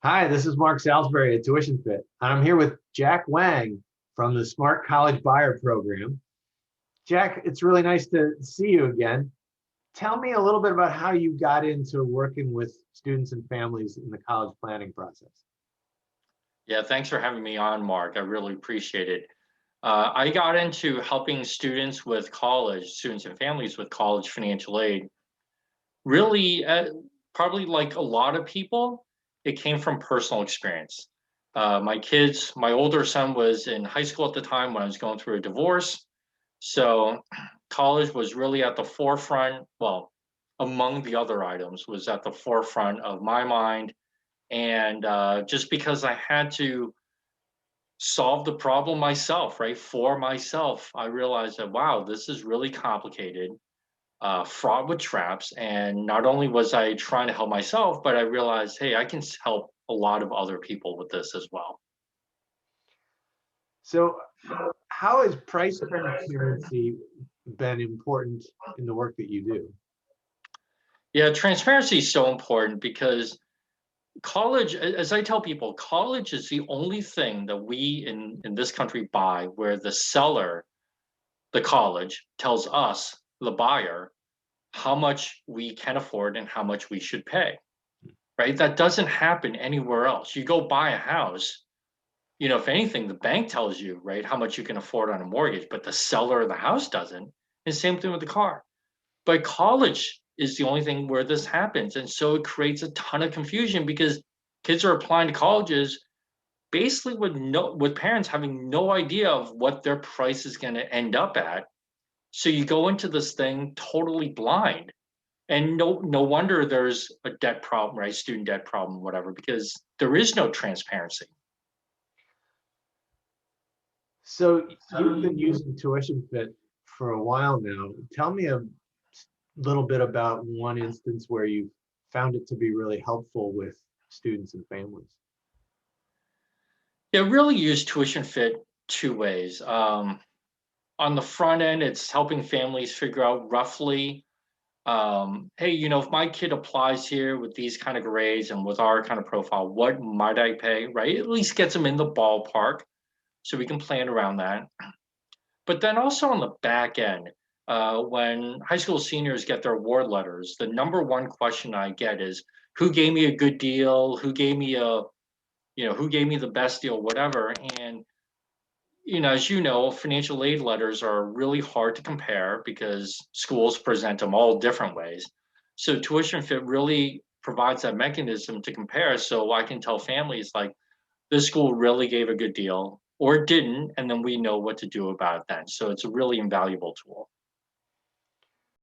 Hi, this is Mark Salisbury at TuitionFit. I'm here with Jack Wang from the Smart College Buyer Program. Jack, it's really nice to see you again. Tell me a little bit about how you got into working with students and families in the college planning process. Yeah, thanks for having me on, Mark. I really appreciate it. I got into helping students and families with college financial aid. Really, probably like a lot of people, it came from personal experience. My older son was in high school at the time when I was going through a divorce. So college was really at the forefront, well, among the other items, was at the forefront of my mind. And just because I had to solve the problem myself, right? For myself, I realized that, wow, this is really complicated, fraught with traps. And not only was I trying to help myself, but I realized, hey, I can help a lot of other people with this as well. So, how has price transparency been important in the work that you do? Yeah, transparency is so important because college, as I tell people, college is the only thing that we in this country buy where the seller, the college, tells us, the buyer, how much we can afford and how much we should pay, right? That doesn't happen anywhere else. You go buy a house, if anything, the bank tells you, right, how much you can afford on a mortgage, but the seller of the house doesn't. And same thing with the car. But college is the only thing where this happens. And so it creates a ton of confusion because kids are applying to colleges basically with parents having no idea of what their price is going to end up at. So you go into this thing totally blind. And no wonder there's a debt problem, right? Student debt problem, whatever, because there is no transparency. So, you've been using TuitionFit for a while now. Tell me a little bit about one instance where you found it to be really helpful with students and families. It really use TuitionFit two ways. On the front end, it's helping families figure out roughly, hey, if my kid applies here with these kind of grades and with our kind of profile, what might I pay, right? At least gets them in the ballpark so we can plan around that. But then also on the back end, when high school seniors get their award letters, the number one question I get is, who gave me a good deal? Who gave me the best deal, whatever. And, as you know, financial aid letters are really hard to compare because schools present them all different ways. So Tuition Fit really provides that mechanism to compare. So I can tell families like, this school really gave a good deal or didn't, and then we know what to do about it then. So it's a really invaluable tool.